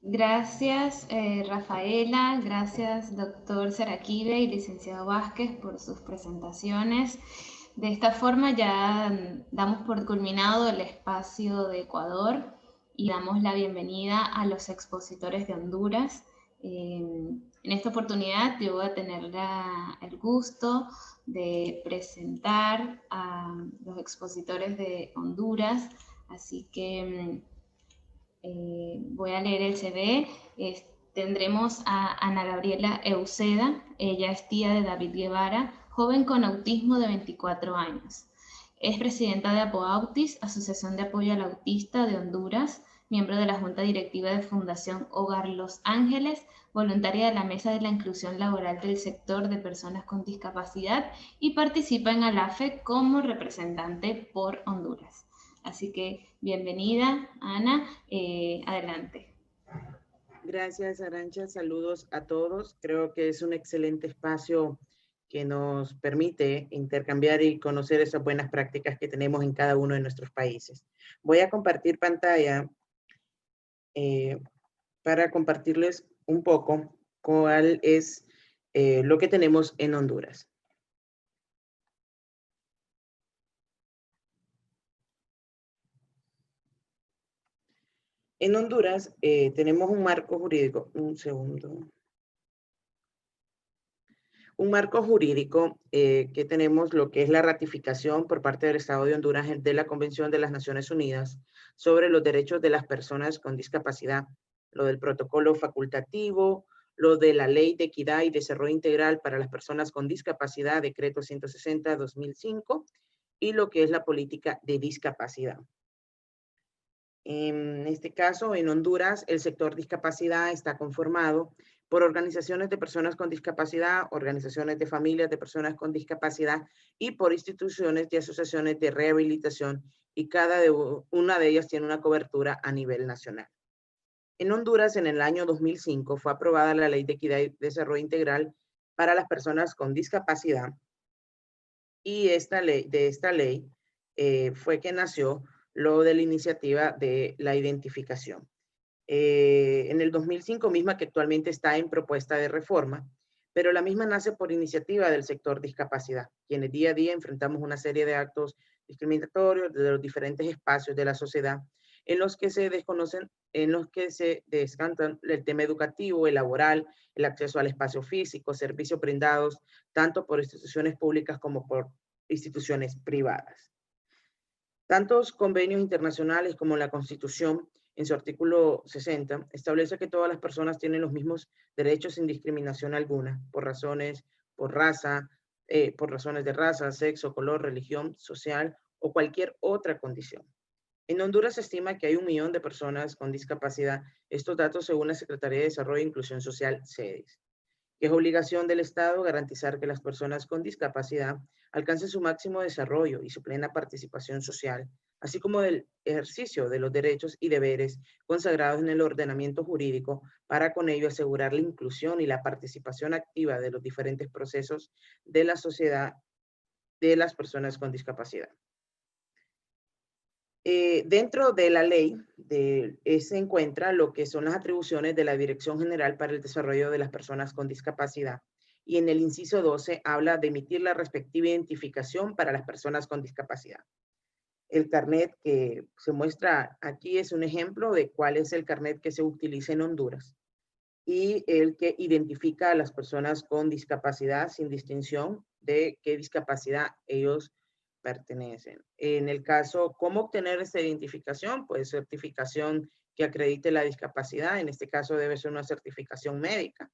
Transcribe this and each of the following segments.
Gracias, Rafaela, gracias, doctor Saraquibe y licenciado Vázquez, por sus presentaciones. De esta forma ya damos por culminado el espacio de Ecuador y damos la bienvenida a los expositores de Honduras. En esta oportunidad yo voy a tener el gusto de presentar a los expositores de Honduras, así que voy a leer el CV. Tendremos a Ana Gabriela Euseda, ella es tía de David Guevara, joven con autismo de 24 años. Es presidenta de ApoAutis, Asociación de Apoyo al Autista de Honduras, miembro de la Junta Directiva de Fundación Hogar Los Ángeles, voluntaria de la Mesa de la Inclusión Laboral del Sector de Personas con Discapacidad y participa en ALAFE como representante por Honduras. Así que bienvenida, Ana, adelante. Gracias, Arancha. Saludos a todos. Creo que es un excelente espacio que nos permite intercambiar y conocer esas buenas prácticas que tenemos en cada uno de nuestros países. Voy a compartir pantalla eh, para compartirles un poco cuál es lo que tenemos en Honduras. En Honduras tenemos un marco jurídico, un marco jurídico que tenemos lo que es la ratificación por parte del Estado de Honduras de la Convención de las Naciones Unidas sobre los derechos de las personas con discapacidad, lo del protocolo facultativo, lo de la Ley de Equidad y Desarrollo Integral para las Personas con Discapacidad, Decreto 160-2005, y lo que es la política de discapacidad. En este caso, en Honduras, el sector discapacidad está conformado por organizaciones de personas con discapacidad, organizaciones de familias de personas con discapacidad y por instituciones y asociaciones de rehabilitación, y cada una de ellas tiene una cobertura a nivel nacional. En Honduras, en el año 2005, fue aprobada la Ley de Equidad y Desarrollo Integral para las personas con discapacidad, y de esta ley fue que nació lo de la iniciativa de la identificación. En el 2005 misma, que actualmente está en propuesta de reforma, pero la misma nace por iniciativa del sector discapacidad, quienes día a día enfrentamos una serie de actos discriminatorios de los diferentes espacios de la sociedad en los que se desconocen, en los que se descantan el tema educativo, el laboral, el acceso al espacio físico, servicios brindados tanto por instituciones públicas como por instituciones privadas. Tantos convenios internacionales como la Constitución, en su artículo 60, establece que todas las personas tienen los mismos derechos sin discriminación alguna, por raza, por razones de raza, sexo, color, religión, social o cualquier otra condición. En Honduras se estima que hay 1 millón de personas con discapacidad, estos datos según la Secretaría de Desarrollo e Inclusión Social, SEDES, que es obligación del Estado garantizar que las personas con discapacidad alcancen su máximo desarrollo y su plena participación social, así como del ejercicio de los derechos y deberes consagrados en el ordenamiento jurídico, para con ello asegurar la inclusión y la participación activa de los diferentes procesos de la sociedad de las personas con discapacidad. Dentro de la ley se encuentra lo que son las atribuciones de la Dirección General para el Desarrollo de las Personas con Discapacidad, y en el inciso 12 habla de emitir la respectiva identificación para las personas con discapacidad. El carnet que se muestra aquí es un ejemplo de cuál es el carnet que se utiliza en Honduras y el que identifica a las personas con discapacidad sin distinción de qué discapacidad ellos pertenecen. En el caso, ¿cómo obtener esta identificación? Pues certificación que acredite la discapacidad. En este caso debe ser una certificación médica.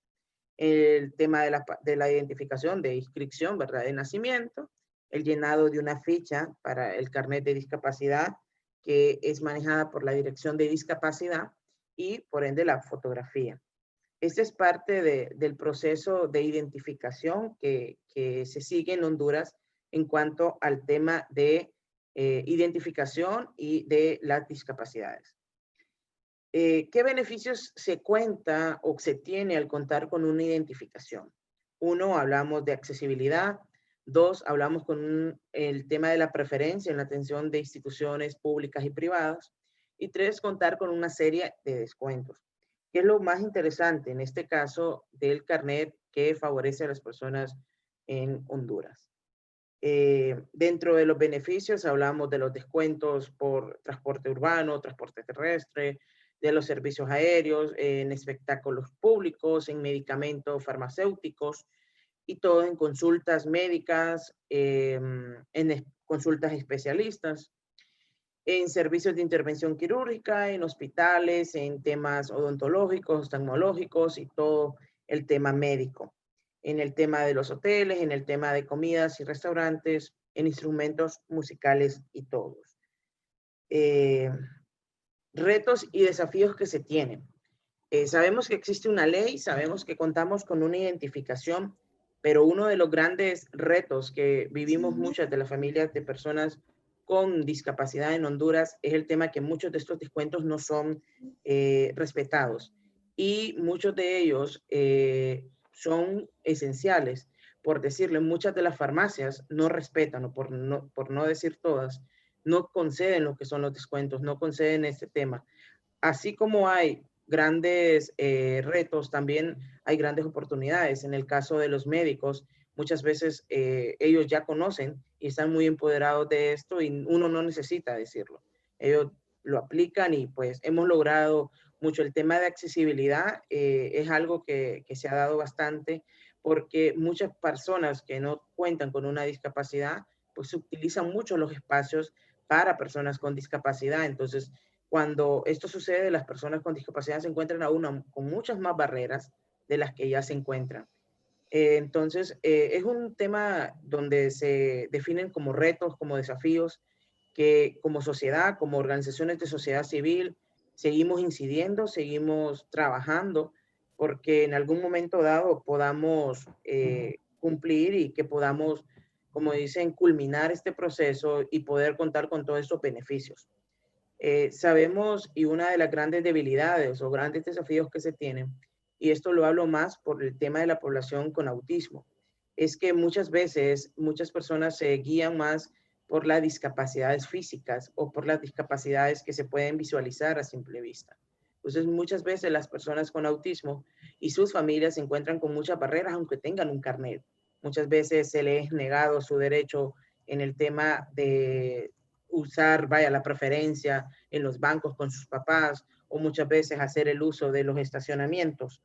El tema de la identificación de inscripción, ¿verdad? De nacimiento. El llenado de una ficha para el carnet de discapacidad, que es manejada por la Dirección de Discapacidad, y por ende la fotografía. Este es parte del proceso de identificación que se sigue en Honduras en cuanto al tema de identificación y de las discapacidades. ¿Qué beneficios se cuenta o se tiene al contar con una identificación? 1, hablamos de accesibilidad. 2, hablamos con el tema de la preferencia en la atención de instituciones públicas y privadas. Y 3, contar con una serie de descuentos ¿Qué es lo más interesante en este caso del carnet que favorece a las personas en Honduras? Dentro de los beneficios hablamos de los descuentos por transporte urbano, transporte terrestre, de los servicios aéreos, en espectáculos públicos, en medicamentos farmacéuticos y todo en consultas médicas, consultas especialistas, en servicios de intervención quirúrgica, en hospitales, en temas odontológicos, oftalmológicos y todo el tema médico, en el tema de los hoteles, en el tema de comidas y restaurantes, en instrumentos musicales y todos. Retos y desafíos que se tienen. Sabemos que existe una ley, sabemos que contamos con una identificación, pero uno de los grandes retos que vivimos muchas de las familias de personas con discapacidad en Honduras es el tema que muchos de estos descuentos no son respetados y muchos de ellos son esenciales. Por decirlo, muchas de las farmacias no respetan, o por no decir todas, no conceden lo que son los descuentos, no conceden este tema. Así como hay grandes retos, también hay grandes oportunidades. En el caso de los médicos, muchas veces ellos ya conocen y están muy empoderados de esto y uno no necesita decirlo. Ellos lo aplican y pues hemos logrado mucho. El tema de accesibilidad es algo que se ha dado bastante porque muchas personas que no cuentan con una discapacidad, pues utilizan mucho los espacios para personas con discapacidad. Entonces, cuando esto sucede, las personas con discapacidad se encuentran aún con muchas más barreras de las que ya se encuentran. Entonces, es un tema donde se definen como retos, como desafíos, que como sociedad, como organizaciones de sociedad civil, seguimos incidiendo, seguimos trabajando, porque en algún momento dado podamos cumplir y que podamos, como dicen, culminar este proceso y poder contar con todos estos beneficios. Sabemos, y una de las grandes debilidades o grandes desafíos que se tienen, y esto lo hablo más por el tema de la población con autismo, es que muchas veces muchas personas se guían más por las discapacidades físicas o por las discapacidades que se pueden visualizar a simple vista. Entonces, muchas veces las personas con autismo y sus familias se encuentran con muchas barreras, aunque tengan un carnet. Muchas veces se les es negado su derecho en el tema de usar, vaya, la preferencia en los bancos con sus papás o muchas veces hacer el uso de los estacionamientos.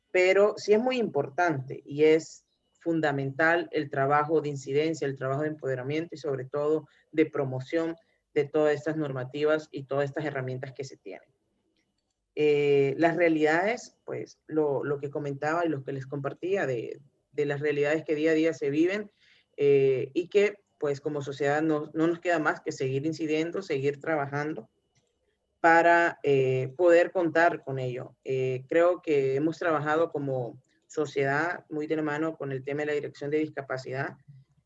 Pero sí es muy importante y es fundamental el trabajo de incidencia, el trabajo de empoderamiento y sobre todo de promoción de todas estas normativas y todas estas herramientas que se tienen. Las realidades, pues lo que comentaba y lo que les compartía de las realidades que día a día se viven y que pues como sociedad no nos queda más que seguir incidiendo, seguir trabajando para poder contar con ello. Creo que hemos trabajado como sociedad muy de la mano con el tema de la dirección de discapacidad.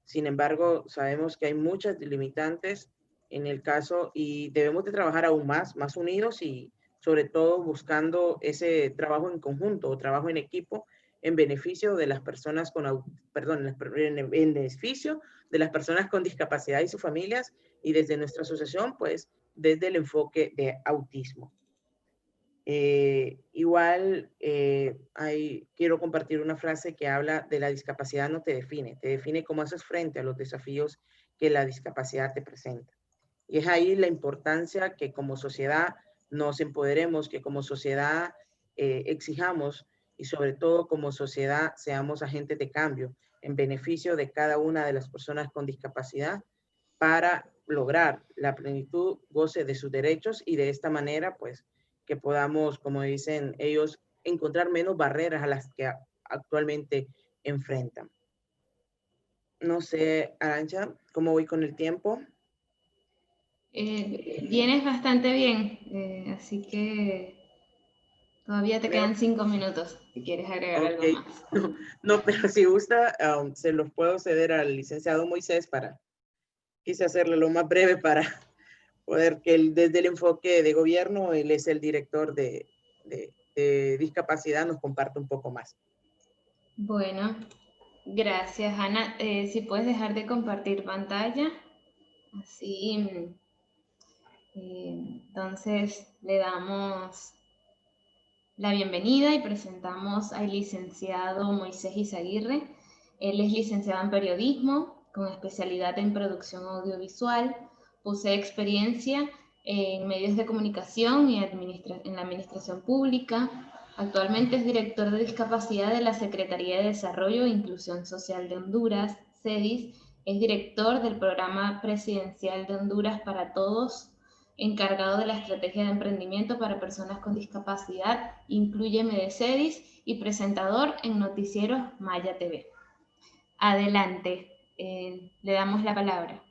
Sin embargo, sabemos que hay muchas limitantes en el caso y debemos de trabajar aún más unidos y sobre todo buscando ese trabajo en conjunto o trabajo en equipo en beneficio de las personas con, perdón, en beneficio de las personas con discapacidad y sus familias y desde nuestra asociación, pues desde el enfoque de autismo. Quiero compartir una frase que habla de la discapacidad no te define cómo haces frente a los desafíos que la discapacidad te presenta. Y es ahí la importancia que como sociedad nos empoderemos, que como sociedad exijamos y sobre todo como sociedad seamos agentes de cambio en beneficio de cada una de las personas con discapacidad para lograr la plenitud, goce de sus derechos y de esta manera, pues, que podamos, como dicen ellos, encontrar menos barreras a las que actualmente enfrentan. No sé, Arantxa, ¿cómo voy con el tiempo? Vienes bastante bien, así que todavía te Creo, quedan 5 minutos si quieres agregar ok, algo más. no, pero si gusta, se los puedo ceder al licenciado Moisés quise hacerlo lo más breve para poder que desde el enfoque de gobierno, él es el director de discapacidad, nos comparte un poco más. Bueno, gracias, Ana. Si puedes dejar de compartir pantalla, así, entonces le damos la bienvenida y presentamos al licenciado Moisés Izaguirre. Él es licenciado en periodismo con especialidad en producción audiovisual. Posee experiencia en medios de comunicación y en la administración pública. Actualmente es director de discapacidad de la Secretaría de Desarrollo e Inclusión Social de Honduras, CEDIS. Es director del programa presidencial de Honduras para Todos, encargado de la estrategia de emprendimiento para personas con discapacidad, incluye Medecedis, y presentador en noticieros Maya TV. Adelante, le damos la palabra.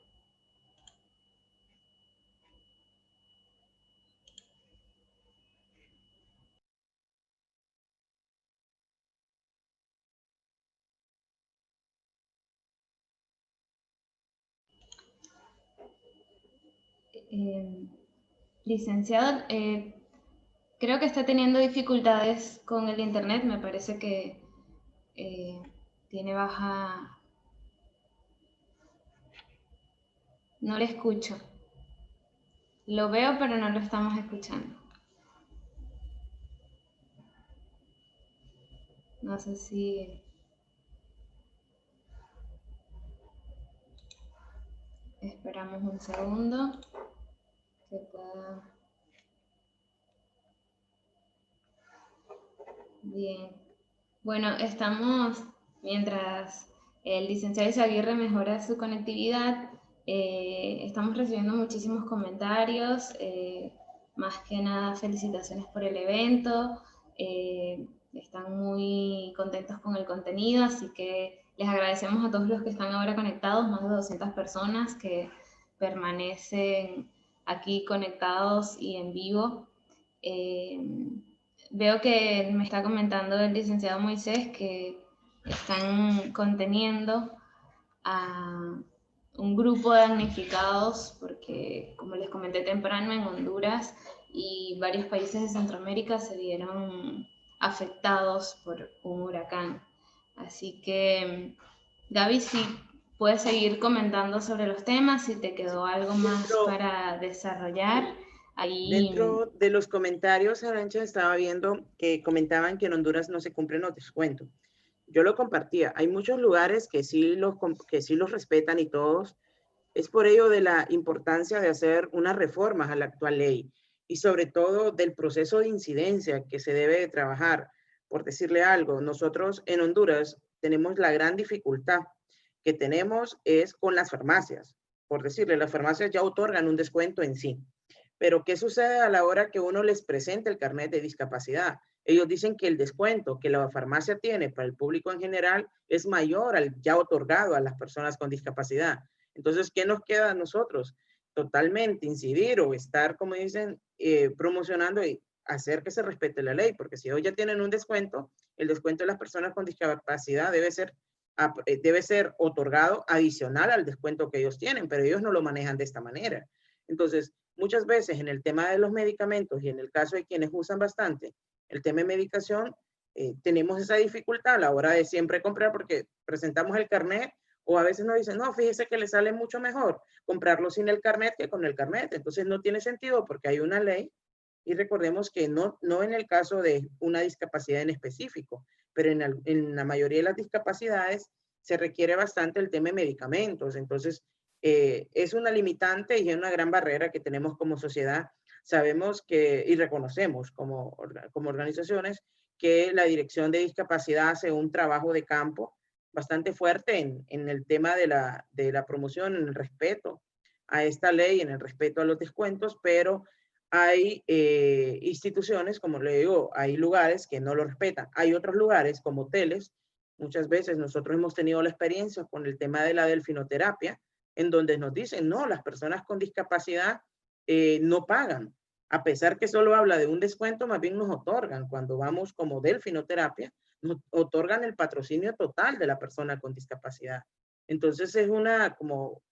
Licenciado, creo que está teniendo dificultades con el internet, me parece que tiene baja... No le escucho. Lo veo, pero no lo estamos escuchando. No sé si... Esperamos un segundo. Que pueda... Bien. Bueno, estamos, mientras el licenciado Izaguirre mejora su conectividad, estamos recibiendo muchísimos comentarios, más que nada felicitaciones por el evento, están muy contentos con el contenido, así que les agradecemos a todos los que están ahora conectados, más de 200 personas que permanecen aquí conectados y en vivo. Veo que me está comentando el licenciado Moisés que están conteniendo a un grupo de damnificados porque, como les comenté temprano, en Honduras y varios países de Centroamérica se vieron afectados por un huracán. Así que, Gaby, si puedes seguir comentando sobre los temas, si te quedó algo más para desarrollar. Ahí... Dentro de los comentarios, Arantxa, estaba viendo que comentaban que en Honduras no se cumplen los descuentos. Yo lo compartía. Hay muchos lugares que sí los respetan y todos. Es por ello de la importancia de hacer unas reformas a la actual ley y sobre todo del proceso de incidencia que se debe de trabajar. Por decirle algo, nosotros en Honduras tenemos la gran dificultad que tenemos es con las farmacias. Por decirle, las farmacias ya otorgan un descuento en sí. Pero ¿qué sucede a la hora que uno les presenta el carnet de discapacidad? Ellos dicen que el descuento que la farmacia tiene para el público en general es mayor al ya otorgado a las personas con discapacidad. Entonces, ¿qué nos queda a nosotros? Totalmente incidir o estar, como dicen, promocionando y hacer que se respete la ley, porque si ellos ya tienen un descuento, el descuento de las personas con discapacidad debe ser otorgado adicional al descuento que ellos tienen, pero ellos no lo manejan de esta manera. Entonces, muchas veces en el tema de los medicamentos y en el caso de quienes usan bastante el tema de medicación, tenemos esa dificultad a la hora de siempre comprar porque presentamos el carnet o a veces nos dicen, no, fíjese que le sale mucho mejor comprarlo sin el carnet que con el carnet. Entonces no tiene sentido porque hay una ley y recordemos que no en el caso de una discapacidad en específico, pero en la mayoría de las discapacidades se requiere bastante el tema de medicamentos. Entonces, es una limitante y es una gran barrera que tenemos como sociedad. Sabemos que, y reconocemos como organizaciones, que la Dirección de Discapacidad hace un trabajo de campo bastante fuerte en el tema de la promoción, en el respeto a esta ley, en el respeto a los descuentos, pero hay instituciones, como le digo, hay lugares que no lo respetan. Hay otros lugares como hoteles. Muchas veces nosotros hemos tenido la experiencia con el tema de la delfinoterapia, en donde nos dicen, no, las personas con discapacidad no pagan. A pesar que solo habla de un descuento, más bien nos otorgan. Cuando vamos como delfinoterapia, nos otorgan el patrocinio total de la persona con discapacidad. Entonces es una como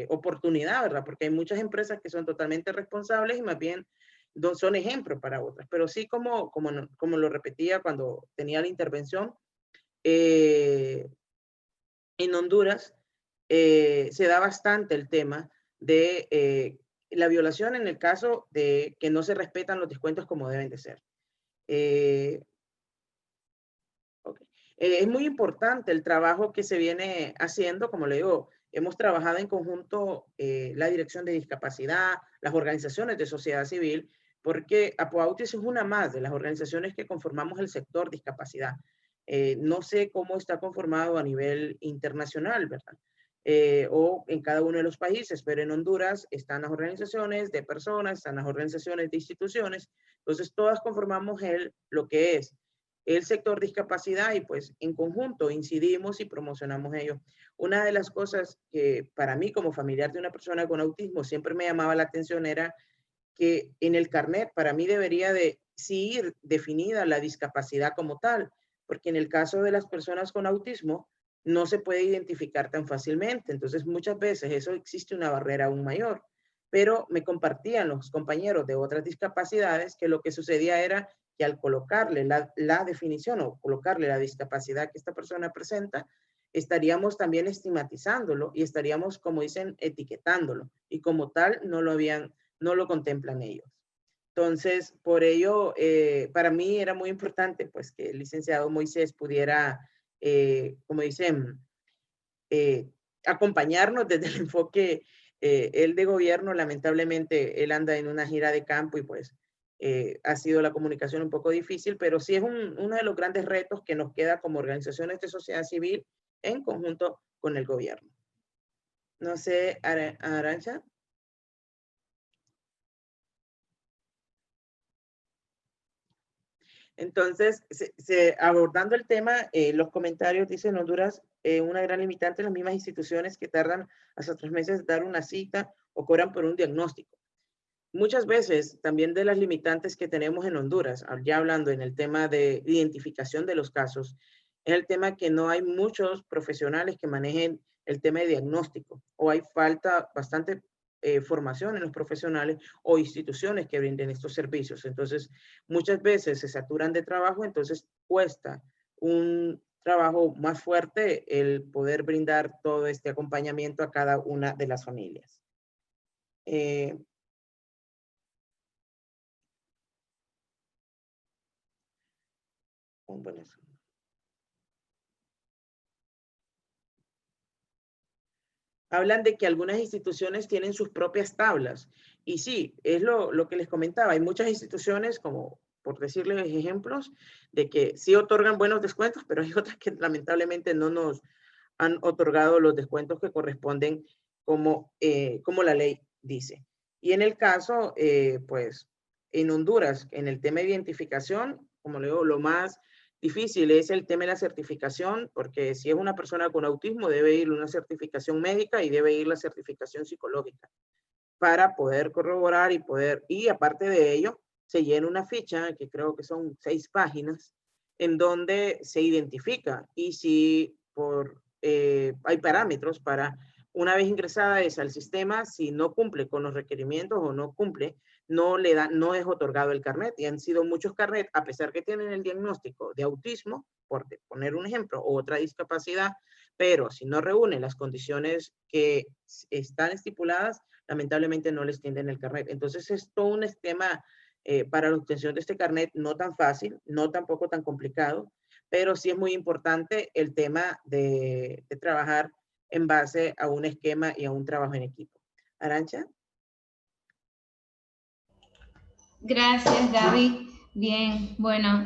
oportunidad, ¿verdad? Porque hay muchas empresas que son totalmente responsables y más bien son ejemplos para otras. Pero sí, como lo repetía cuando tenía la intervención, en Honduras se da bastante el tema de la violación en el caso de que no se respetan los descuentos como deben de ser. Ok. Es muy importante el trabajo que se viene haciendo, como le digo, hemos trabajado en conjunto la Dirección de Discapacidad, las organizaciones de sociedad civil, porque Apoautis es una más de las organizaciones que conformamos el sector discapacidad. No sé cómo está conformado a nivel internacional, ¿verdad? O en cada uno de los países, pero en Honduras están las organizaciones de personas, están las organizaciones de instituciones, entonces todas conformamos lo que es el sector discapacidad y pues en conjunto incidimos y promocionamos ello. Una de las cosas que para mí como familiar de una persona con autismo siempre me llamaba la atención era que en el carnet para mí debería de sí ir definida la discapacidad como tal, porque en el caso de las personas con autismo no se puede identificar tan fácilmente, entonces muchas veces eso existe una barrera aún mayor, pero me compartían los compañeros de otras discapacidades que lo que sucedía era que al colocarle la definición o colocarle la discapacidad que esta persona presenta, estaríamos también estigmatizándolo y estaríamos, como dicen, etiquetándolo. Y como tal, no lo contemplan ellos. Entonces, por ello, para mí era muy importante pues que el licenciado Moisés pudiera, como dicen, eh, acompañarnos desde el enfoque, él de gobierno, lamentablemente, él anda en una gira de campo y pues ha sido la comunicación un poco difícil, pero sí es uno de los grandes retos que nos queda como organizaciones de sociedad civil en conjunto con el gobierno. No sé, Arancha. Entonces, abordando el tema, los comentarios dicen Honduras, una gran limitante en las mismas instituciones que tardan hasta 3 meses en dar una cita o cobran por un diagnóstico. Muchas veces también de las limitantes que tenemos en Honduras, ya hablando en el tema de identificación de los casos, es el tema que no hay muchos profesionales que manejen el tema de diagnóstico o hay falta bastante formación en los profesionales o instituciones que brinden estos servicios. Entonces, muchas veces se saturan de trabajo, entonces cuesta un trabajo más fuerte el poder brindar todo este acompañamiento a cada una de las familias. Bueno, hablan de que algunas instituciones tienen sus propias tablas. Y sí, es lo que les comentaba. Hay muchas instituciones, como por decirles ejemplos, de que sí otorgan buenos descuentos, pero hay otras que lamentablemente no nos han otorgado los descuentos que corresponden como la ley dice. Y en el caso, pues, en Honduras, en el tema de identificación, como le digo, lo más difícil es el tema de la certificación, porque si es una persona con autismo, debe ir una certificación médica y debe ir la certificación psicológica para poder corroborar y aparte de ello, se llena una ficha, que creo que son 6 páginas, en donde se identifica y si hay parámetros para, una vez ingresada esa al sistema, si no cumple con los requerimientos o no cumple, no es otorgado el carnet. Y han sido muchos carnet, a pesar que tienen el diagnóstico de autismo, por poner un ejemplo, o otra discapacidad, pero si no reúnen las condiciones que están estipuladas, lamentablemente no les tienden el carnet. Entonces es todo un esquema para la obtención de este carnet no tan fácil, no tampoco tan complicado, pero sí es muy importante el tema de trabajar en base a un esquema y a un trabajo en equipo. Arancha. Gracias, Gaby. Bien, bueno,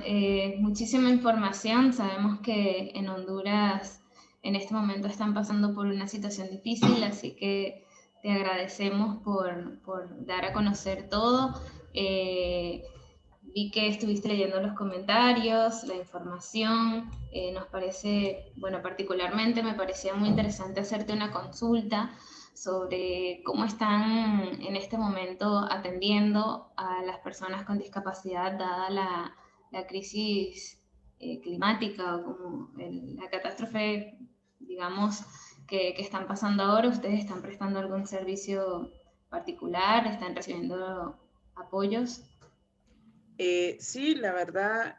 muchísima información. Sabemos que en Honduras en este momento están pasando por una situación difícil, así que te agradecemos por dar a conocer todo. Vi que estuviste leyendo los comentarios, la información. Nos parece, bueno, particularmente me parecía muy interesante hacerte una consulta sobre cómo están en este momento atendiendo a las personas con discapacidad dada la crisis climática o como la catástrofe, digamos, que están pasando ahora. ¿Ustedes están prestando algún servicio particular? ¿Están recibiendo apoyos? Sí, la verdad,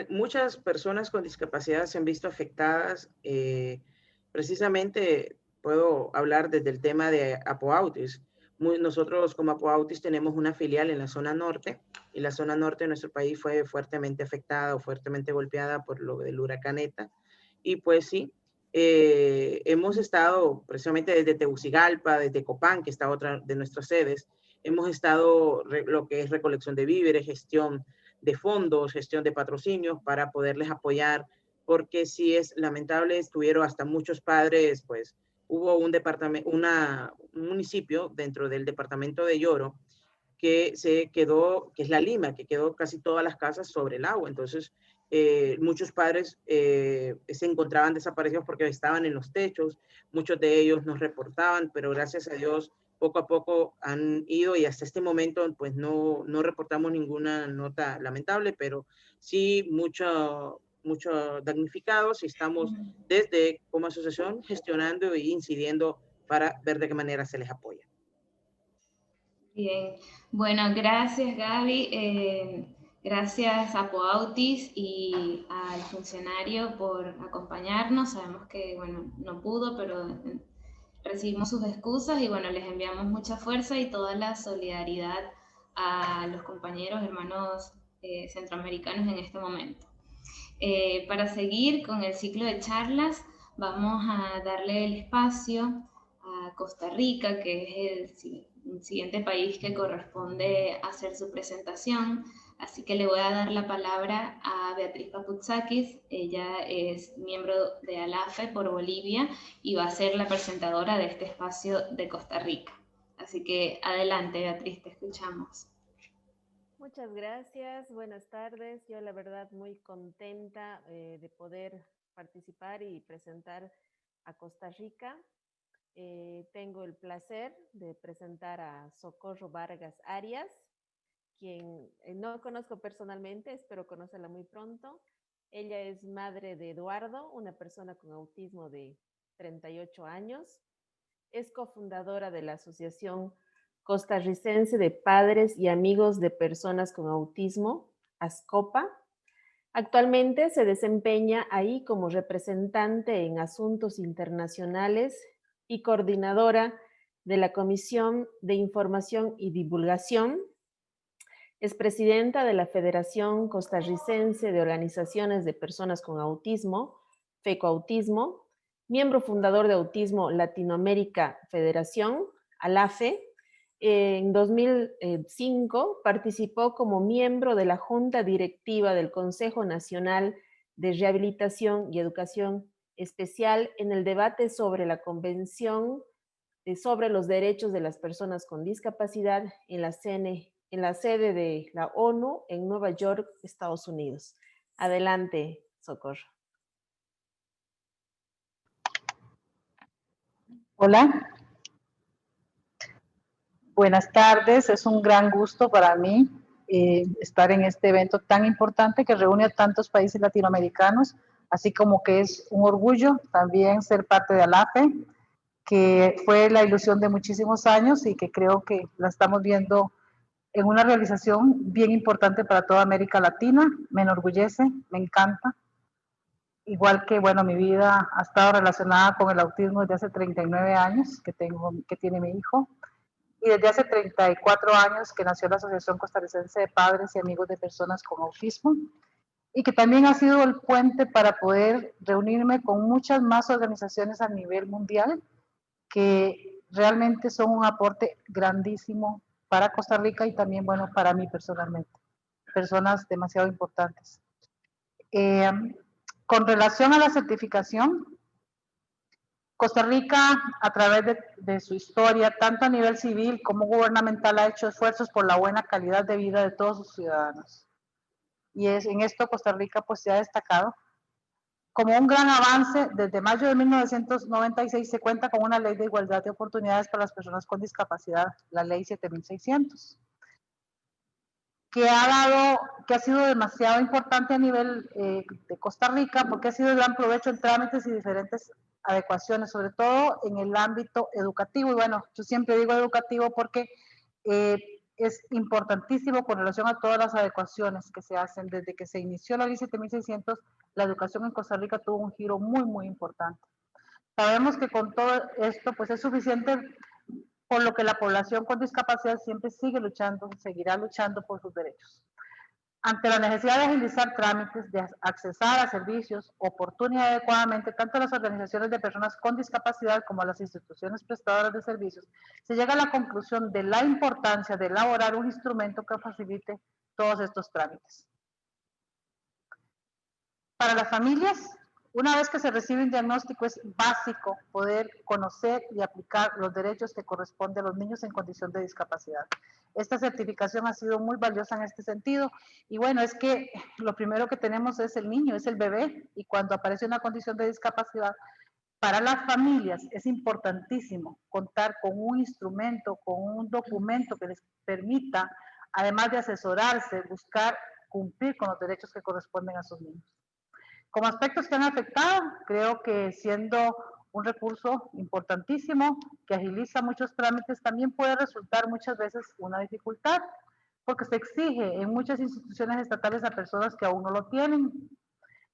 muchas personas con discapacidad se han visto afectadas. Precisamente puedo hablar desde el tema de Apoautis, Nosotros como Apoautis tenemos una filial en la zona norte, y la zona norte de nuestro país fue fuertemente afectada o fuertemente golpeada por lo del huracán ETA. Y pues sí, hemos estado precisamente desde Tegucigalpa, desde Copán, que está otra de nuestras sedes, hemos estado lo que es recolección de víveres, gestión de fondos, gestión de patrocinios para poderles apoyar, porque sí es lamentable, estuvieron hasta muchos padres, pues hubo un departamento, un municipio dentro del departamento de Lloro que se quedó, que es La Lima, que quedó casi todas las casas sobre el agua. Entonces, muchos padres se encontraban desaparecidos porque estaban en los techos, muchos de ellos nos reportaban, pero gracias a Dios poco a poco han ido y hasta este momento pues no reportamos ninguna nota lamentable, pero sí muchos damnificados, y estamos desde como asociación gestionando e incidiendo para ver de qué manera se les apoya. Bien, bueno, gracias Gaby, gracias a Apoautis y al funcionario por acompañarnos. Sabemos que, bueno, no pudo, pero recibimos sus excusas y, bueno, les enviamos mucha fuerza y toda la solidaridad a los compañeros, hermanos centroamericanos en este momento. Para seguir con el ciclo de charlas, vamos a darle el espacio a Costa Rica, que es el siguiente país que corresponde hacer su presentación. Así que le voy a dar la palabra a Beatriz Paputzakis. Ella es miembro de ALAFE por Bolivia y va a ser la presentadora de este espacio de Costa Rica. Así que adelante, Beatriz, te escuchamos. Muchas gracias, buenas tardes. Yo la verdad muy contenta de poder participar y presentar a Costa Rica. Tengo el placer de presentar a Socorro Vargas Arias, quien no conozco personalmente, espero conocerla muy pronto. Ella es madre de Eduardo, una persona con autismo de 38 años. Es cofundadora de la Asociación Costarricense de Padres y Amigos de Personas con Autismo, ASCOPA. Actualmente se desempeña ahí como representante en asuntos internacionales y coordinadora de la Comisión de Información y Divulgación. Es presidenta de la Federación Costarricense de Organizaciones de Personas con Autismo, FECOAutismo, miembro fundador de Autismo Latinoamérica Federación, ALAFE. En 2005 participó como miembro de la Junta Directiva del Consejo Nacional de Rehabilitación y Educación Especial en el debate sobre la Convención sobre los Derechos de las Personas con Discapacidad en la sede de la ONU en Nueva York, Estados Unidos. Adelante, Socorro. Hola, buenas tardes. Es un gran gusto para mí estar en este evento tan importante que reúne a tantos países latinoamericanos, así como que es un orgullo también ser parte de ALAFE, que fue la ilusión de muchísimos años y que creo que la estamos viendo en una realización bien importante para toda América Latina. Me enorgullece, me encanta. Igual que, bueno, mi vida ha estado relacionada con el autismo desde hace 39 años que tiene mi hijo, y desde hace 34 años que nació la Asociación Costarricense de Padres y Amigos de Personas con Autismo, y que también ha sido el puente para poder reunirme con muchas más organizaciones a nivel mundial que realmente son un aporte grandísimo para Costa Rica y también, bueno, para mí personalmente. Personas demasiado importantes. Con relación a la certificación, Costa Rica, a través de su historia, tanto a nivel civil como gubernamental, ha hecho esfuerzos por la buena calidad de vida de todos sus ciudadanos. Y en esto Costa Rica pues se ha destacado. Como un gran avance, desde mayo de 1996 se cuenta con una ley de igualdad de oportunidades para las personas con discapacidad, la ley 7600, que ha sido demasiado importante a nivel de Costa Rica, porque ha sido de gran provecho en trámites y diferentes adecuaciones, sobre todo en el ámbito educativo. Y bueno, yo siempre digo educativo porque es importantísimo con relación a todas las adecuaciones que se hacen. Desde que se inició la ley 7600, la educación en Costa Rica tuvo un giro muy, muy importante. Sabemos que con todo esto, pues es suficiente por lo que la población con discapacidad siempre sigue luchando, seguirá luchando por sus derechos. Ante la necesidad de agilizar trámites, de accesar a servicios, oportunidad adecuadamente, tanto a las organizaciones de personas con discapacidad como a las instituciones prestadoras de servicios, se llega a la conclusión de la importancia de elaborar un instrumento que facilite todos estos trámites. Para las familias, una vez que se recibe un diagnóstico, es básico poder conocer y aplicar los derechos que corresponden a los niños en condición de discapacidad. Esta certificación ha sido muy valiosa en este sentido. Y bueno, es que lo primero que tenemos es el niño, es el bebé, y cuando aparece una condición de discapacidad, para las familias es importantísimo contar con un instrumento, con un documento que les permita, además de asesorarse, buscar cumplir con los derechos que corresponden a sus niños. Como aspectos que han afectado, creo que siendo un recurso importantísimo que agiliza muchos trámites, también puede resultar muchas veces una dificultad, porque se exige en muchas instituciones estatales a personas que aún no lo tienen,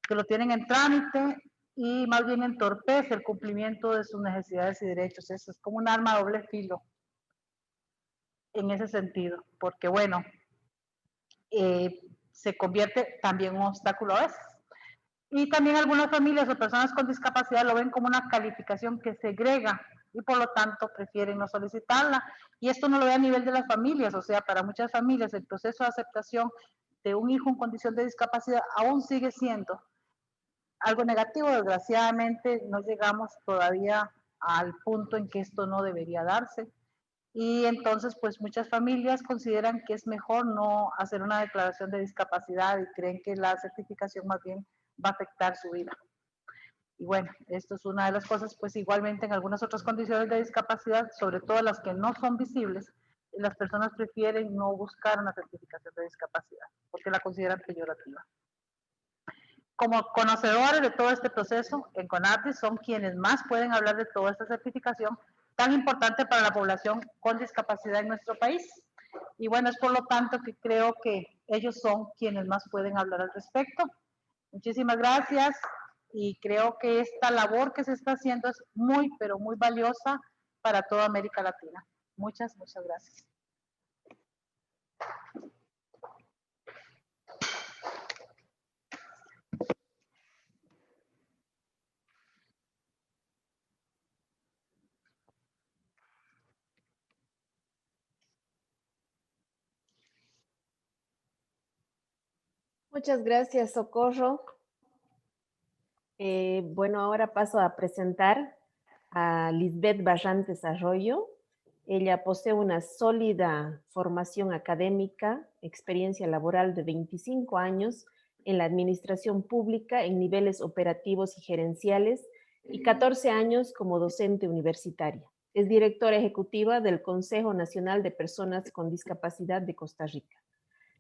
que lo tienen en trámite y más bien entorpece el cumplimiento de sus necesidades y derechos. Eso es como un arma a doble filo en ese sentido, porque bueno, se convierte también en un obstáculo a veces. Y también algunas familias o personas con discapacidad lo ven como una calificación que segrega y por lo tanto prefieren no solicitarla. Y esto no lo ve a nivel de las familias, o sea, para muchas familias el proceso de aceptación de un hijo en condición de discapacidad aún sigue siendo algo negativo. Desgraciadamente no llegamos todavía al punto en que esto no debería darse. Y entonces, pues muchas familias consideran que es mejor no hacer una declaración de discapacidad y creen que la certificación más bien va a afectar su vida. Y bueno, esto es una de las cosas, pues igualmente en algunas otras condiciones de discapacidad, sobre todo las que no son visibles, las personas prefieren no buscar una certificación de discapacidad, porque la consideran peyorativa. Como conocedores de todo este proceso, en CONADIS son quienes más pueden hablar de toda esta certificación tan importante para la población con discapacidad en nuestro país. Y bueno, es por lo tanto que creo que ellos son quienes más pueden hablar al respecto. Muchísimas gracias y creo que esta labor que se está haciendo es muy, pero muy valiosa para toda América Latina. Muchas gracias. Muchas gracias, Socorro. Bueno, ahora paso a presentar a Lisbeth Barrantes Arroyo. Ella posee una sólida formación académica, experiencia laboral de 25 años en la administración pública en niveles operativos y gerenciales y 14 años como docente universitaria. Es directora ejecutiva del Consejo Nacional de Personas con Discapacidad de Costa Rica.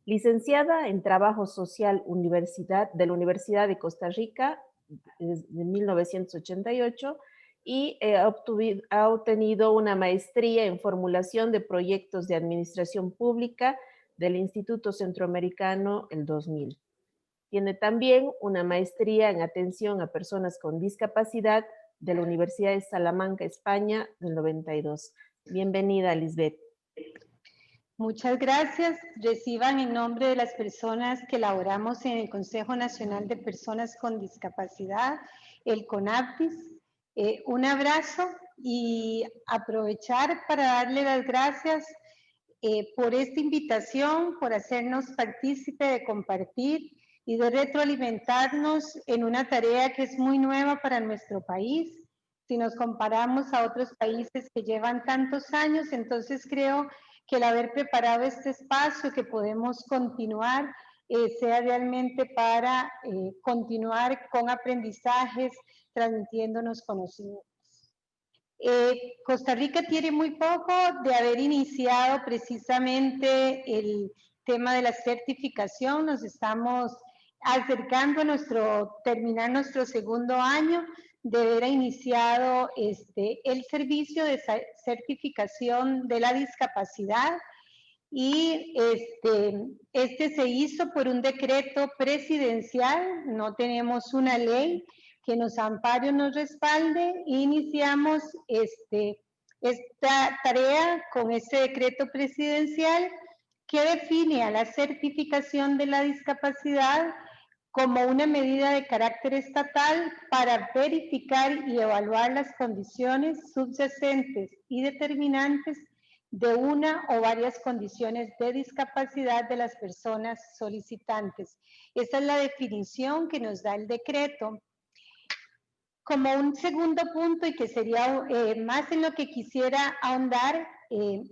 Licenciada en Trabajo Social de la Universidad de Costa Rica de 1988 y ha obtenido una maestría en formulación de proyectos de administración pública del Instituto Centroamericano el 2000. Tiene también una maestría en atención a personas con discapacidad de la Universidad de Salamanca, España, del 92. Bienvenida, Lisbeth. Muchas gracias. Reciban en nombre de las personas que laboramos en el Consejo Nacional de Personas con Discapacidad, el CONADIS, un abrazo y aprovechar para darle las gracias por esta invitación, por hacernos partícipe de compartir y de retroalimentarnos en una tarea que es muy nueva para nuestro país. Si nos comparamos a otros países que llevan tantos años, entonces creo que el haber preparado este espacio que podemos continuar sea realmente para continuar con aprendizajes, transmitiéndonos conocimientos. Costa Rica tiene muy poco de haber iniciado precisamente el tema de la certificación. Nos estamos acercando a terminar nuestro segundo año de haber iniciado el servicio de certificación de la discapacidad y este se hizo por un decreto presidencial. No tenemos una ley que nos ampare o nos respalde. Iniciamos esta tarea con ese decreto presidencial que define a la certificación de la discapacidad como una medida de carácter estatal para verificar y evaluar las condiciones subyacentes y determinantes de una o varias condiciones de discapacidad de las personas solicitantes. Esa es la definición que nos da el decreto. Como un segundo punto, y que sería más en lo que quisiera ahondar,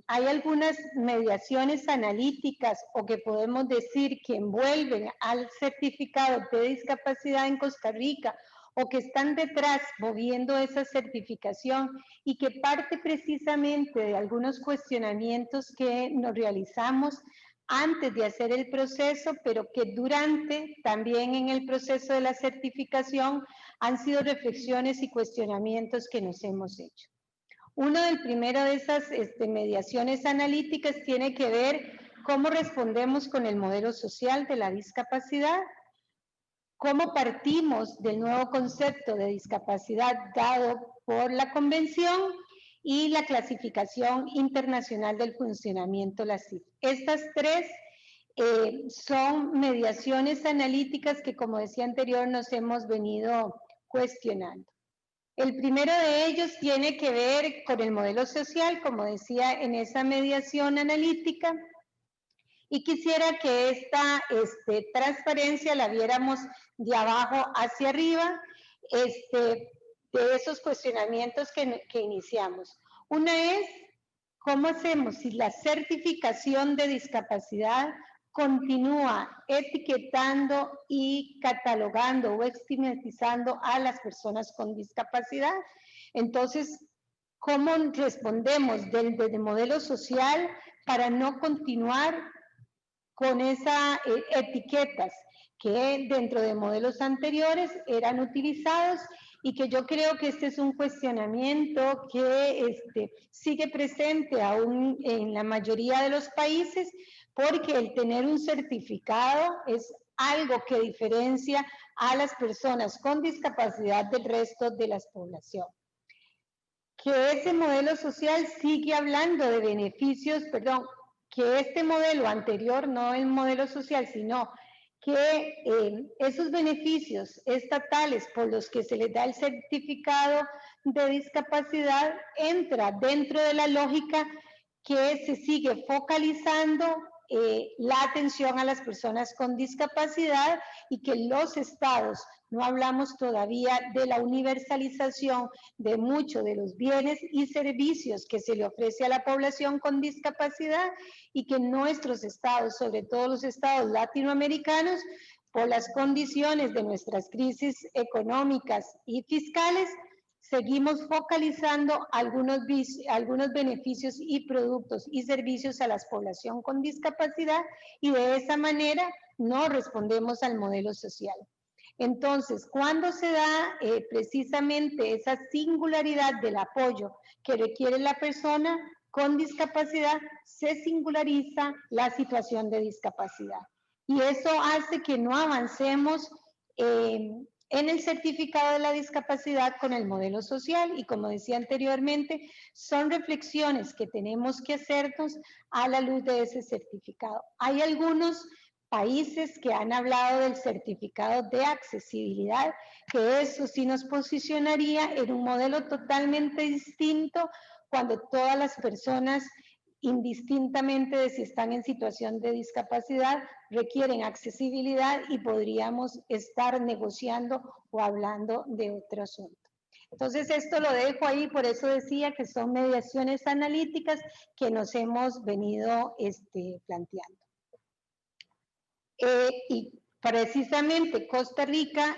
hay algunas mediaciones analíticas o que podemos decir que envuelven al certificado de discapacidad en Costa Rica o que están detrás moviendo esa certificación y que parte precisamente de algunos cuestionamientos que nos realizamos antes de hacer el proceso, pero que durante, también en el proceso de la certificación, han sido reflexiones y cuestionamientos que nos hemos hecho. Uno del primero de esas mediaciones analíticas tiene que ver cómo respondemos con el modelo social de la discapacidad, cómo partimos del nuevo concepto de discapacidad dado por la Convención y la clasificación internacional del funcionamiento, la CIF. Estas tres son mediaciones analíticas que, como decía anterior, nos hemos venido cuestionando. El primero de ellos tiene que ver con el modelo social, como decía en esa mediación analítica, y quisiera que esta transparencia la viéramos de abajo hacia arriba, de esos cuestionamientos que iniciamos. Una es, ¿cómo hacemos si la certificación de discapacidad continúa etiquetando y catalogando o estigmatizando a las personas con discapacidad? Entonces, ¿cómo respondemos desde el modelo social para no continuar con esas etiquetas que dentro de modelos anteriores eran utilizados y que yo creo que este es un cuestionamiento que sigue presente aún en la mayoría de los países, porque el tener un certificado es algo que diferencia a las personas con discapacidad del resto de la población. Que ese modelo social sigue hablando de beneficios, perdón, que este modelo anterior, no el modelo social, sino que esos beneficios estatales por los que se les da el certificado de discapacidad entra dentro de la lógica que se sigue focalizando la atención a las personas con discapacidad y que los estados, no hablamos todavía de la universalización de muchos de los bienes y servicios que se le ofrece a la población con discapacidad y que nuestros estados, sobre todo los estados latinoamericanos, por las condiciones de nuestras crisis económicas y fiscales, seguimos focalizando algunos beneficios y productos y servicios a la población con discapacidad y de esa manera no respondemos al modelo social. Entonces, cuando se da precisamente esa singularidad del apoyo que requiere la persona con discapacidad, se singulariza la situación de discapacidad. Y eso hace que no avancemos en el certificado de la discapacidad con el modelo social y, como decía anteriormente, son reflexiones que tenemos que hacernos a la luz de ese certificado. Hay algunos países que han hablado del certificado de accesibilidad, que eso sí nos posicionaría en un modelo totalmente distinto cuando todas las personas, indistintamente de si están en situación de discapacidad, requieren accesibilidad y podríamos estar negociando o hablando de otro asunto. Entonces esto lo dejo ahí, por eso decía que son mediaciones analíticas que nos hemos venido planteando. Y precisamente Costa Rica,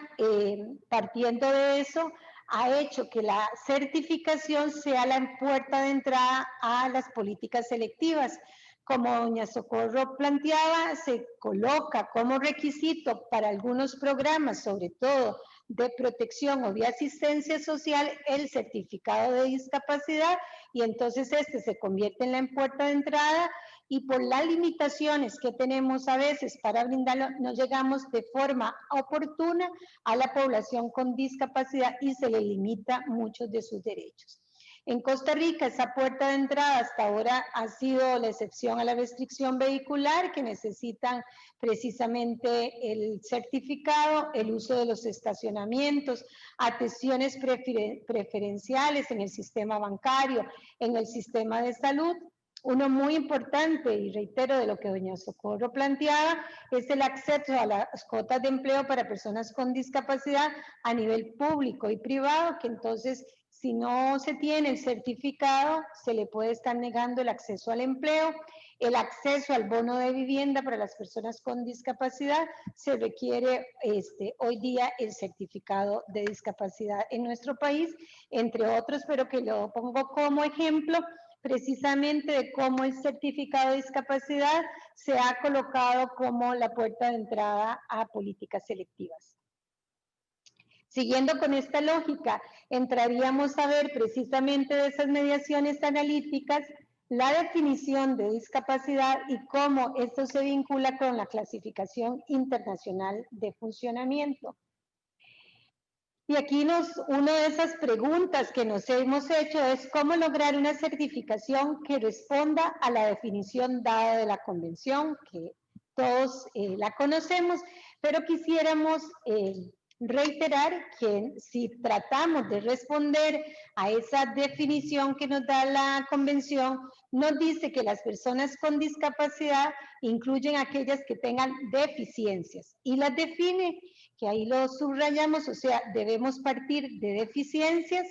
partiendo de eso, ha hecho que la certificación sea la puerta de entrada a las políticas selectivas. Como doña Socorro planteaba, se coloca como requisito para algunos programas, sobre todo de protección o de asistencia social, el certificado de discapacidad, y entonces se convierte en la puerta de entrada, y por las limitaciones que tenemos a veces para brindarlo, no llegamos de forma oportuna a la población con discapacidad y se le limita muchos de sus derechos. En Costa Rica, esa puerta de entrada hasta ahora ha sido la excepción a la restricción vehicular, que necesitan precisamente el certificado, el uso de los estacionamientos, atenciones preferenciales en el sistema bancario, en el sistema de salud. Uno muy importante, y reitero de lo que doña Socorro planteaba, es el acceso a las cuotas de empleo para personas con discapacidad a nivel público y privado, que entonces si no se tiene el certificado, se le puede estar negando el acceso al empleo, el acceso al bono de vivienda para las personas con discapacidad, se requiere hoy día el certificado de discapacidad en nuestro país, entre otros, pero que lo pongo como ejemplo precisamente de cómo el certificado de discapacidad se ha colocado como la puerta de entrada a políticas selectivas. Siguiendo con esta lógica, entraríamos a ver precisamente de esas mediaciones analíticas la definición de discapacidad y cómo esto se vincula con la clasificación internacional de funcionamiento. Y aquí una de esas preguntas que nos hemos hecho es cómo lograr una certificación que responda a la definición dada de la convención, que todos la conocemos, pero quisiéramos reiterar que si tratamos de responder a esa definición que nos da la convención, nos dice que las personas con discapacidad incluyen aquellas que tengan deficiencias y las define, que ahí lo subrayamos, o sea, debemos partir de deficiencias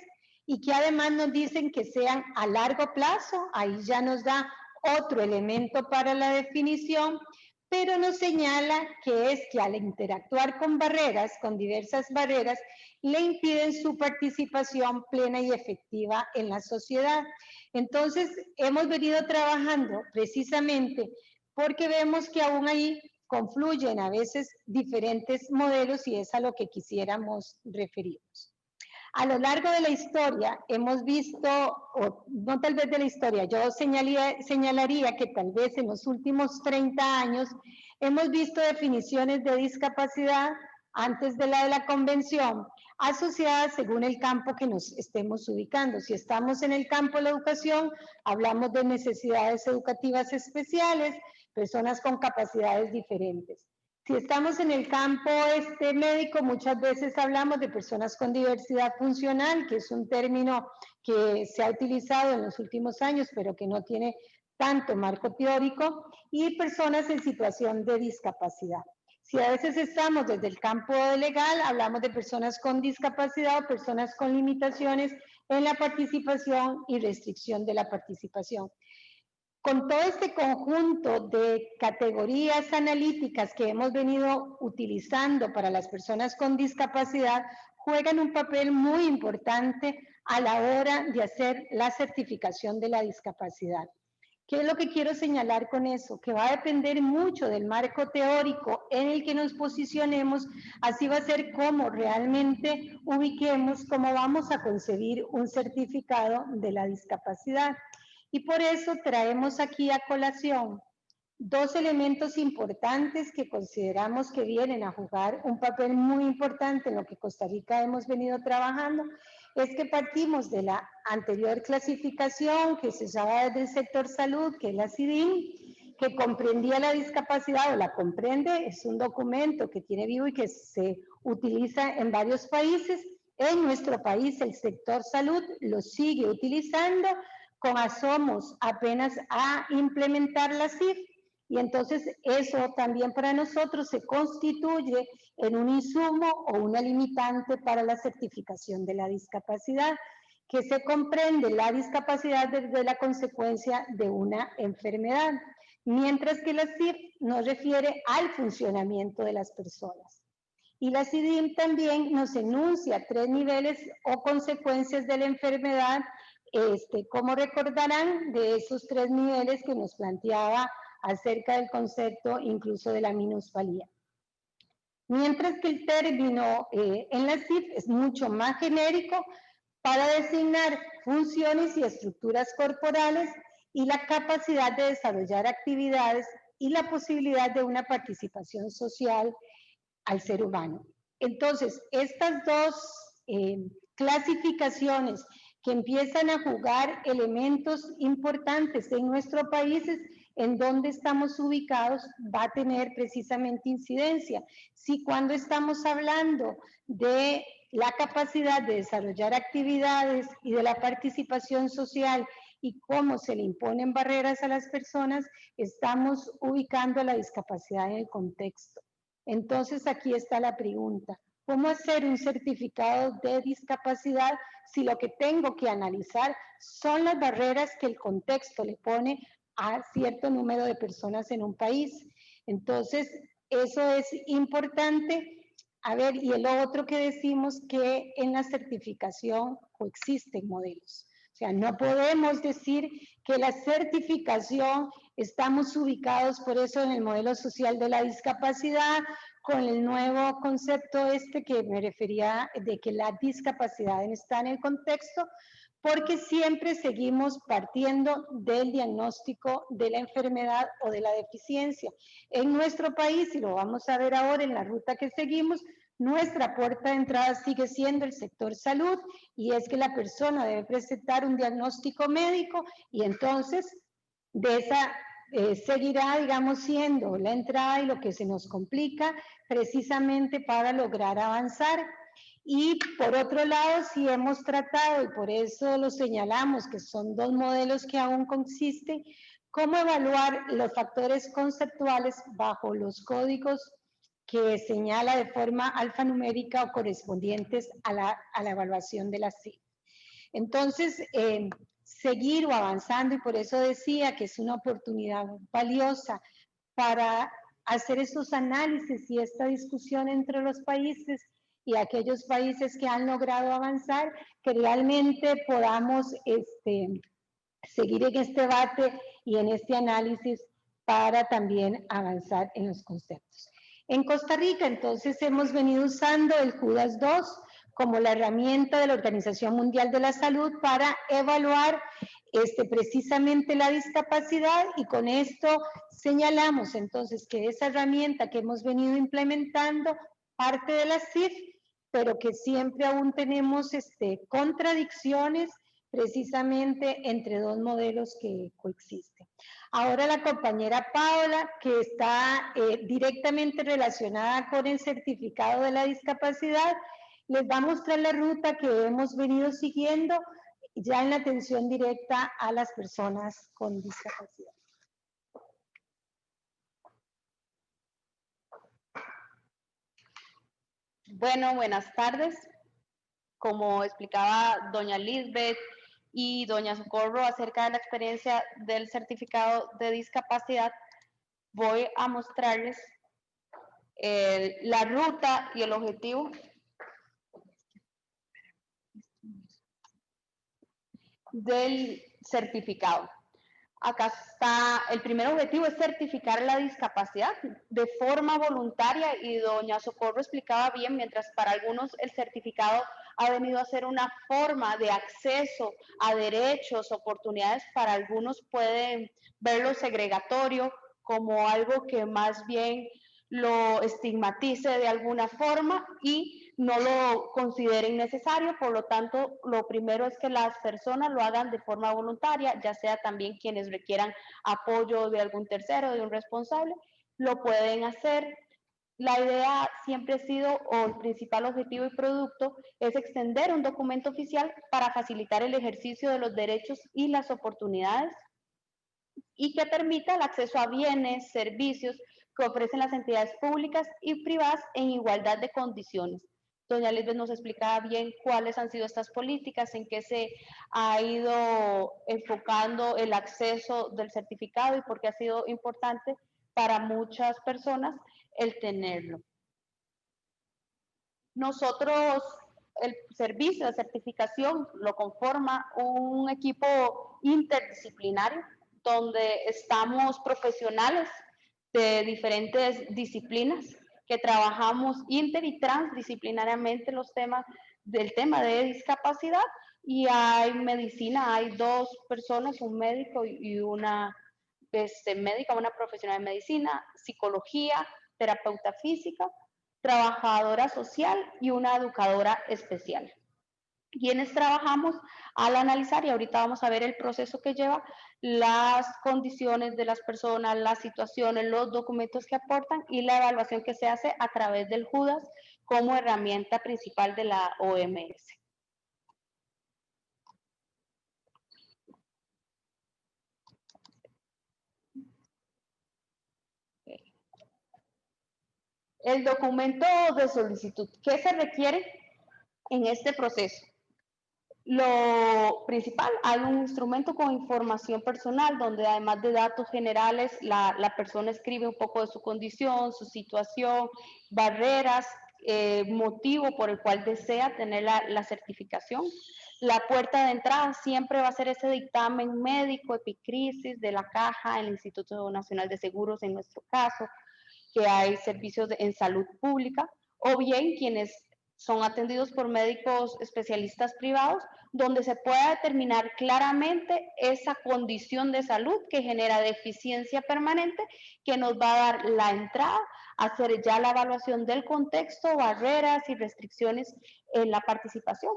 y que además nos dicen que sean a largo plazo, ahí ya nos da otro elemento para la definición, pero nos señala que es que al interactuar con barreras, con diversas barreras, le impiden su participación plena y efectiva en la sociedad. Entonces, hemos venido trabajando precisamente porque vemos que aún ahí confluyen a veces diferentes modelos y es a lo que quisiéramos referirnos. A lo largo de la historia hemos visto, o no tal vez de la historia, yo señalaría que tal vez en los últimos 30 años hemos visto definiciones de discapacidad antes de la convención, asociadas según el campo que nos estemos ubicando. Si estamos en el campo de la educación, hablamos de necesidades educativas especiales, personas con capacidades diferentes. Si estamos en el campo médico, muchas veces hablamos de personas con diversidad funcional, que es un término que se ha utilizado en los últimos años, pero que no tiene tanto marco teórico, y personas en situación de discapacidad. Si a veces estamos desde el campo legal, hablamos de personas con discapacidad o personas con limitaciones en la participación y restricción de la participación. Con todo este conjunto de categorías analíticas que hemos venido utilizando para las personas con discapacidad, juegan un papel muy importante a la hora de hacer la certificación de la discapacidad. ¿Qué es lo que quiero señalar con eso? Que va a depender mucho del marco teórico en el que nos posicionemos, así va a ser cómo realmente ubiquemos cómo vamos a concebir un certificado de la discapacidad. Y por eso traemos aquí a colación dos elementos importantes que consideramos que vienen a jugar un papel muy importante en lo que Costa Rica hemos venido trabajando. Es que partimos de la anterior clasificación que se usaba desde el sector salud, que es la CIDIM, que comprendía la discapacidad o la comprende, es un documento que tiene vivo y que se utiliza en varios países. En nuestro país el sector salud lo sigue utilizando, con asomos apenas a implementar la CIF, y entonces eso también para nosotros se constituye en un insumo o una limitante para la certificación de la discapacidad, que se comprende la discapacidad desde la consecuencia de una enfermedad, mientras que la CIF nos refiere al funcionamiento de las personas. Y la CIDIM también nos enuncia 3 niveles o consecuencias de la enfermedad, como recordarán, de esos 3 niveles que nos planteaba acerca del concepto incluso de la minusvalía. Mientras que el término en la CIF es mucho más genérico para designar funciones y estructuras corporales y la capacidad de desarrollar actividades y la posibilidad de una participación social al ser humano. Entonces, estas dos clasificaciones que empiezan a jugar elementos importantes en nuestros países en donde estamos ubicados va a tener precisamente incidencia. Si cuando estamos hablando de la capacidad de desarrollar actividades y de la participación social y cómo se le imponen barreras a las personas, estamos ubicando la discapacidad en el contexto. Entonces aquí está la pregunta: ¿cómo hacer un certificado de discapacidad si lo que tengo que analizar son las barreras que el contexto le pone a cierto número de personas en un país? Entonces, eso es importante. A ver, y lo otro que decimos, que en la certificación coexisten modelos. O sea, no podemos decir que la certificación estamos ubicados por eso en el modelo social de la discapacidad, con el nuevo concepto que me refería de que la discapacidad está en el contexto, porque siempre seguimos partiendo del diagnóstico de la enfermedad o de la deficiencia. En nuestro país, y lo vamos a ver ahora en la ruta que seguimos, nuestra puerta de entrada sigue siendo el sector salud, y es que la persona debe presentar un diagnóstico médico, y entonces de esa seguirá, digamos, siendo la entrada y lo que se nos complica precisamente para lograr avanzar. Y por otro lado, sí hemos tratado, y por eso lo señalamos, que son dos modelos que aún coexisten, cómo evaluar los factores conceptuales bajo los códigos que señala de forma alfanumérica o correspondientes a la evaluación de la CIF. Entonces, seguir o avanzando, y por eso decía que es una oportunidad valiosa para hacer estos análisis y esta discusión entre los países y aquellos países que han logrado avanzar, que realmente podamos seguir en este debate y en este análisis para también avanzar en los conceptos. En Costa Rica, entonces, hemos venido usando el JUDAS 2 como la herramienta de la Organización Mundial de la Salud para evaluar precisamente la discapacidad, y con esto señalamos entonces que esa herramienta que hemos venido implementando parte de la CIF, pero que siempre aún tenemos contradicciones precisamente entre dos modelos que coexisten. Ahora la compañera Paola, que está directamente relacionada con el certificado de la discapacidad, les va a mostrar la ruta que hemos venido siguiendo ya en la atención directa a las personas con discapacidad. Bueno, buenas tardes. Como explicaba doña Lisbeth y doña Socorro acerca de la experiencia del certificado de discapacidad, voy a mostrarles la ruta y el objetivo del certificado. Acá está, el primer objetivo es certificar la discapacidad de forma voluntaria, y doña Socorro explicaba bien, mientras para algunos el certificado ha venido a ser una forma de acceso a derechos, oportunidades, para algunos pueden verlo segregatorio, como algo que más bien lo estigmatice de alguna forma y no lo consideren necesario. Por lo tanto, lo primero es que las personas lo hagan de forma voluntaria, ya sea también quienes requieran apoyo de algún tercero, de un responsable, lo pueden hacer. La idea siempre ha sido, o el principal objetivo y producto, es extender un documento oficial para facilitar el ejercicio de los derechos y las oportunidades, y que permita el acceso a bienes, servicios que ofrecen las entidades públicas y privadas en igualdad de condiciones. Doña Lisbeth nos explicaba bien cuáles han sido estas políticas, en qué se ha ido enfocando el acceso del certificado y por qué ha sido importante para muchas personas el tenerlo. Nosotros, el servicio de certificación lo conforma un equipo interdisciplinario donde estamos profesionales de diferentes disciplinas que trabajamos inter y transdisciplinariamente los temas del tema de discapacidad, y hay medicina, hay dos personas, un médico y una médica, una profesional de medicina, psicología, terapeuta física, trabajadora social y una educadora especial. quienes trabajamos al analizar, y ahorita vamos a ver el proceso que lleva, las condiciones de las personas, las situaciones, los documentos que aportan y la evaluación que se hace a través del JUDAS como herramienta principal de la OMS. El documento de solicitud, ¿qué se requiere en este proceso? Lo principal, hay un instrumento con información personal donde además de datos generales, la persona escribe un poco de su condición, su situación, barreras, motivo por el cual desea tener la certificación. La puerta de entrada siempre va a ser ese dictamen médico, epicrisis de la Caja, el Instituto Nacional de Seguros en nuestro caso, que hay servicios en salud pública, o bien quienes son atendidos por médicos especialistas privados, donde se pueda determinar claramente esa condición de salud que genera deficiencia permanente, que nos va a dar la entrada a hacer ya la evaluación del contexto, barreras y restricciones en la participación.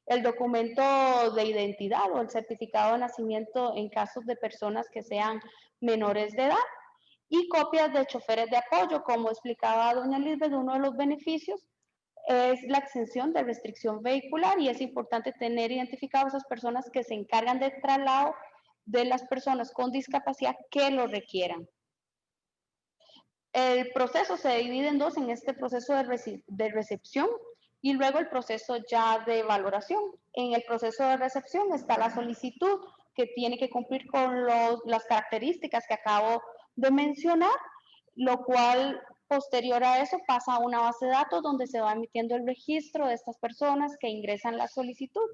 El documento de identidad o el certificado de nacimiento en casos de personas que sean menores de edad, y copias de choferes de apoyo. Como explicaba doña Lisbeth, uno de los beneficios es la exención de restricción vehicular y es importante tener identificadas esas personas que se encargan del traslado de las personas con discapacidad que lo requieran. El proceso se divide en dos, en este proceso de recepción y luego el proceso ya de valoración. En el proceso de recepción está la solicitud que tiene que cumplir con las características que acabo de mencionar, lo cual posterior a eso pasa a una base de datos donde se va emitiendo el registro de estas personas que ingresan la solicitud.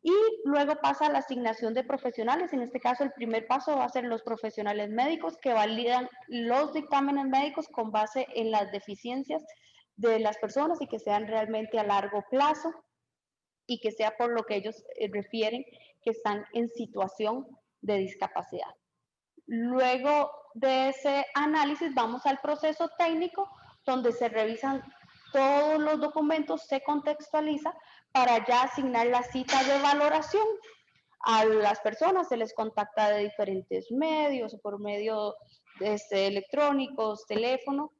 Y luego pasa a la asignación de profesionales. En este caso, el primer paso va a ser los profesionales médicos que validan los dictámenes médicos con base en las deficiencias de las personas y que sean realmente a largo plazo y que sea por lo que ellos refieren que están en situación de discapacidad. Luego de ese análisis vamos al proceso técnico donde se revisan todos los documentos, se contextualiza para ya asignar la cita de valoración. A las personas se les contacta de diferentes medios, por medio electrónicos, teléfono,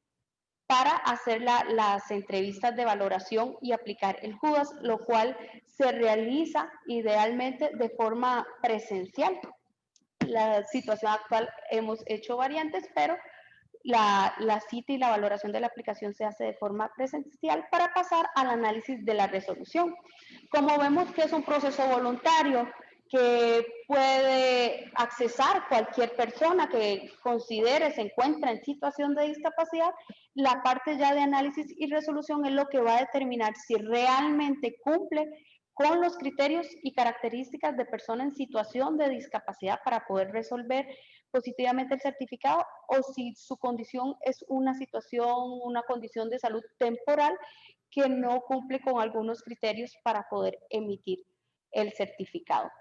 para hacer las entrevistas de valoración y aplicar el JUDAS, lo cual se realiza idealmente de forma presencial. La situación actual hemos hecho variantes, pero la cita y la valoración de la aplicación se hace de forma presencial para pasar al análisis de la resolución. Como vemos que es un proceso voluntario que puede accesar cualquier persona que considere se encuentra en situación de discapacidad, la parte ya de análisis y resolución es lo que va a determinar si realmente cumple con los criterios y características de persona en situación de discapacidad para poder resolver positivamente el certificado, o si su condición es una situación, una condición de salud temporal que no cumple con algunos criterios para poder emitir el certificado.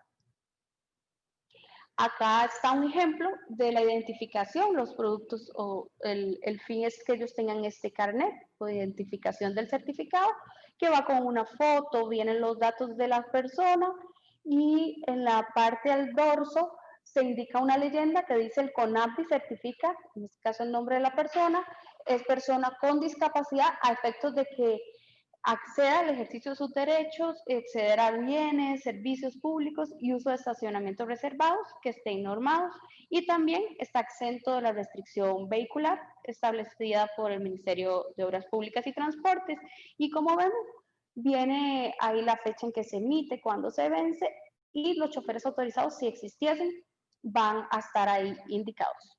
Acá está un ejemplo de la identificación, los productos, o el fin es que ellos tengan este carnet o identificación del certificado, que va con una foto, vienen los datos de la persona y en la parte del dorso se indica una leyenda que dice el CONAPDI certifica, en este caso el nombre de la persona, es persona con discapacidad a efectos de que acceda al ejercicio de sus derechos, acceder a bienes, servicios públicos y uso de estacionamientos reservados que estén normados, y también está exento de la restricción vehicular establecida por el Ministerio de Obras Públicas y Transportes. Y como vemos, viene ahí la fecha en que se emite, cuando se vence, y los choferes autorizados, si existiesen, van a estar ahí indicados.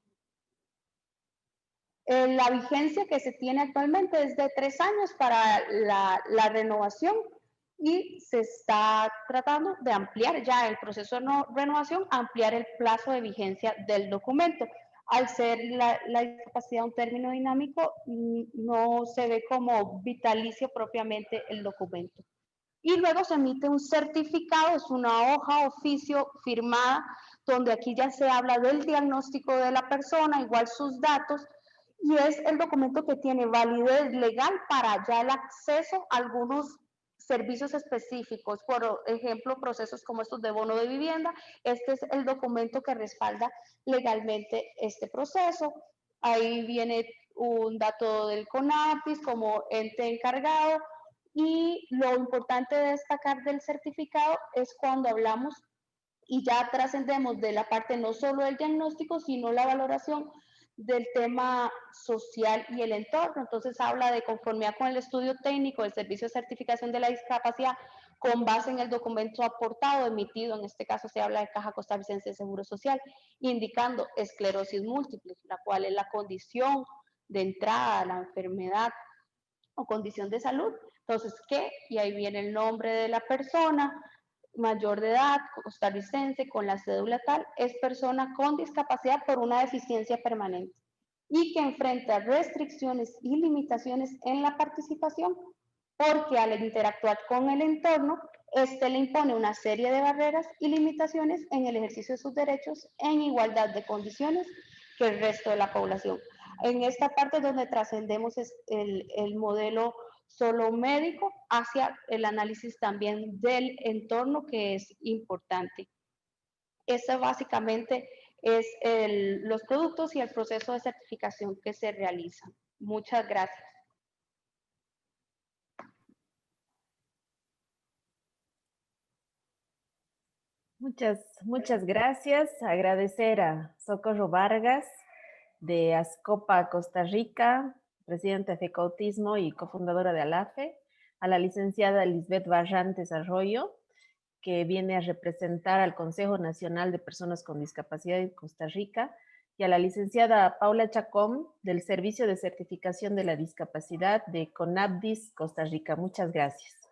La vigencia que se tiene actualmente es de 3 años para la renovación y se está tratando de ampliar ya el proceso de renovación, ampliar el plazo de vigencia del documento. Al ser la discapacidad un término dinámico, no se ve como vitalicio propiamente el documento. Y luego se emite un certificado, es una hoja oficio firmada, donde aquí ya se habla del diagnóstico de la persona, igual sus datos, y es el documento que tiene validez legal para ya el acceso a algunos servicios específicos, por ejemplo, procesos como estos de bono de vivienda. Este es el documento que respalda legalmente este proceso. Ahí viene un dato del CONAPIS como ente encargado, y lo importante de destacar del certificado es cuando hablamos y ya trascendemos de la parte no solo del diagnóstico, sino la valoración del tema social y el entorno. Entonces habla de conformidad con el estudio técnico del Servicio de Certificación de la Discapacidad con base en el documento aportado, emitido, en este caso se habla de Caja Costarricense de Seguro Social, indicando esclerosis múltiple, la cual es la condición de entrada a la enfermedad o condición de salud. Entonces, ¿qué? Y ahí viene el nombre de la persona, mayor de edad, costarricense, con la cédula tal, es persona con discapacidad por una deficiencia permanente y que enfrenta restricciones y limitaciones en la participación, porque al interactuar con el entorno, este le impone una serie de barreras y limitaciones en el ejercicio de sus derechos en igualdad de condiciones que el resto de la población. En esta parte donde trascendemos es el modelo solo médico hacia el análisis también del entorno, que es importante. Eso básicamente es los productos y el proceso de certificación que se realiza. Muchas gracias. Muchas gracias. Agradecer a Socorro Vargas de ASCOPA Costa Rica, presidenta de FECOAutismo y cofundadora de ALAFE, a la licenciada Lisbeth Barrantes Arroyo, que viene a representar al Consejo Nacional de Personas con Discapacidad de Costa Rica, y a la licenciada Paula Chacón, del Servicio de Certificación de la Discapacidad de CONAPDIS Costa Rica. Muchas gracias.